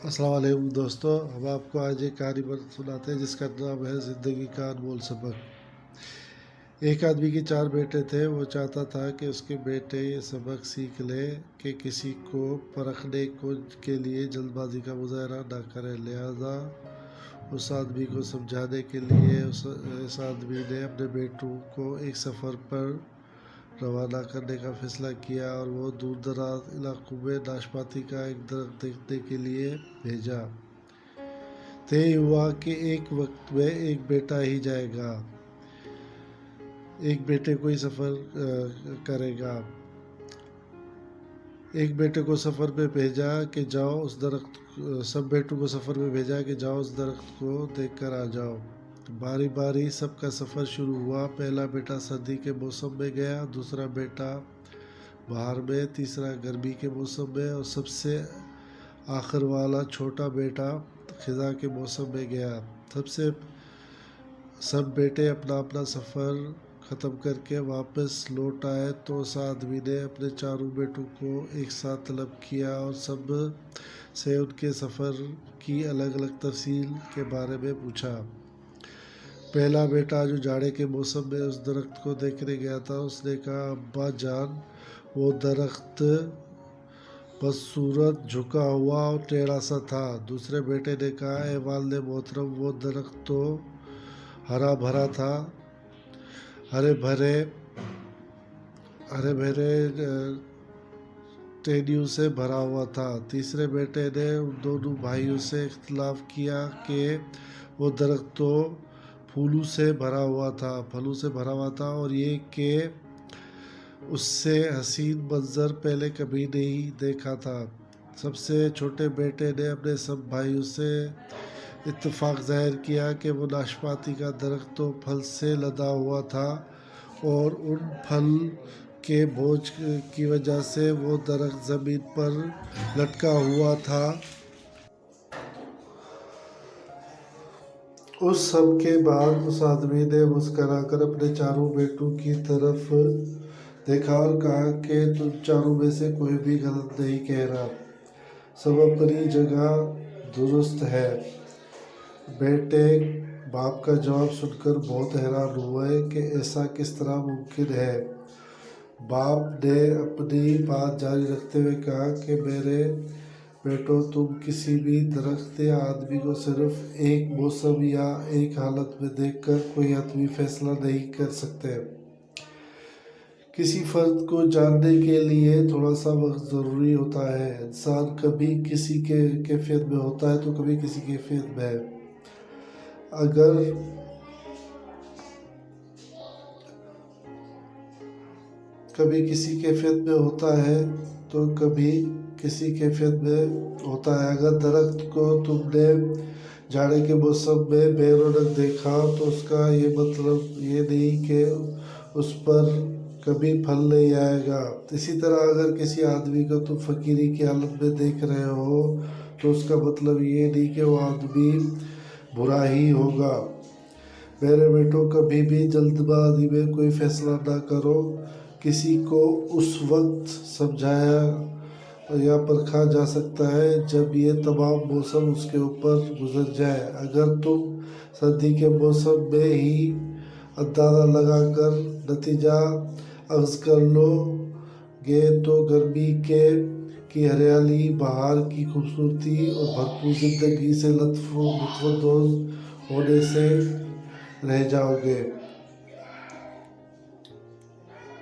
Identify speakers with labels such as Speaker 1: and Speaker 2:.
Speaker 1: السلام علیکم دوستو، ہم آپ کو آج ایک کہانی سناتے ہیں جس کا نام ہے زندگی کا انمول سبق۔ ایک آدمی کے 4 بیٹے تھے۔ وہ چاہتا تھا کہ اس کے بیٹے یہ سبق سیکھ لیں کہ کسی کو پرکھنے کے لیے جلد بازی کا مظاہرہ نہ کریں۔ لہذا اس آدمی کو سمجھانے کے لیے اس آدمی نے اپنے بیٹوں کو ایک سفر پر روانہ کرنے کا فیصلہ کیا اور وہ دور دراز علاقوں میں ناشپاتی کا ایک درخت دیکھنے کے لیے بھیجا۔ طے ہوا کہ ایک وقت میں ایک بیٹا ہی جائے گا، ایک بیٹے کو ہی سفر کرے گا۔ ایک بیٹے کو سفر میں بھیجا کہ جاؤ اس درخت سب بیٹوں کو سفر میں بھیجا کہ جاؤ اس درخت کو دیکھ کر آ جاؤ۔ باری باری سب کا سفر شروع ہوا۔ پہلا بیٹا سردی کے موسم میں گیا، دوسرا بیٹا بہار میں، تیسرا گرمی کے موسم میں اور سب سے آخر والا چھوٹا بیٹا خزاں کے موسم میں گیا۔ سب بیٹے اپنا اپنا سفر ختم کر کے واپس لوٹ آئے تو اس آدمی نے اپنے 4 بیٹوں کو ایک ساتھ طلب کیا اور سب سے ان کے سفر کی الگ الگ تفصیل کے بارے میں پوچھا۔ پہلا بیٹا جو جاڑے کے موسم میں اس درخت کو دیکھنے گیا تھا، اس نے کہا ابا جان وہ درخت بدصورت، جھکا ہوا اور ٹیڑھا سا تھا۔ دوسرے بیٹے نے کہا اے والد محترم وہ درخت تو ہرا بھرا تھا، ہرے بھرے ٹہنیوں سے بھرا ہوا تھا۔ تیسرے بیٹے نے ان دونوں بھائیوں سے اختلاف کیا کہ وہ درخت تو پھولوں سے بھرا ہوا تھا اور یہ کہ اس سے حسین منظر پہلے کبھی نہیں دیکھا تھا۔ سب سے چھوٹے بیٹے نے اپنے سب بھائیوں سے اتفاق ظاہر کیا کہ وہ ناشپاتی کا درخت تو پھل سے لدا ہوا تھا اور ان پھل کے بوجھ کی وجہ سے وہ درخت زمین پر لٹکا ہوا تھا۔ اس سب کے بعد اس آدمی نے مسکرا کر اپنے 4 بیٹوں کی طرف دیکھا اور کہا کہ تم 4 میں سے کوئی بھی غلط نہیں کہہ رہا، سب اپنی جگہ درست ہے۔ بیٹے باپ کا جواب سن کر بہت حیران ہوئے کہ ایسا کس طرح ممکن ہے۔ باپ نے اپنی بات جاری رکھتے ہوئے کہا کہ میرے بیٹو تم کسی بھی درخت یا آدمی کو صرف ایک موسم یا ایک حالت میں دیکھ کر کوئی حتمی فیصلہ نہیں کر سکتے۔ کسی فرد کو جاننے کے لیے تھوڑا سا وقت ضروری ہوتا ہے۔ انسان کبھی کسی کیفیت میں ہوتا ہے تو کبھی کسی کیفیت میں۔ کبھی کسی کیفیت میں ہوتا ہے تو کبھی کسی کیفیت میں ہوتا ہے۔ اگر درخت کو تم نے جاڑے کے موسم میں بے رونق دیکھا تو اس کا یہ مطلب یہ نہیں کہ اس پر کبھی پھل نہیں آئے گا۔ اسی طرح اگر کسی آدمی کو تم فقیری کی حالت میں دیکھ رہے ہو تو اس کا مطلب یہ نہیں کہ وہ آدمی برا ہی ہوگا۔ میرے بیٹو کبھی بھی جلد بازی میں کوئی فیصلہ نہ کرو۔ کسی کو اس وقت سمجھایا یا پرکھا جا سکتا ہے جب یہ تمام موسم اس کے اوپر گزر جائے۔ اگر تم سردی کے موسم میں ہی اندازہ لگا کر نتیجہ اخذ کر لو گے تو گرمی کی ہریالی، بہار کی خوبصورتی اور بھرپور زندگی سے لطف اندوز ہونے سے رہ جاؤ گے۔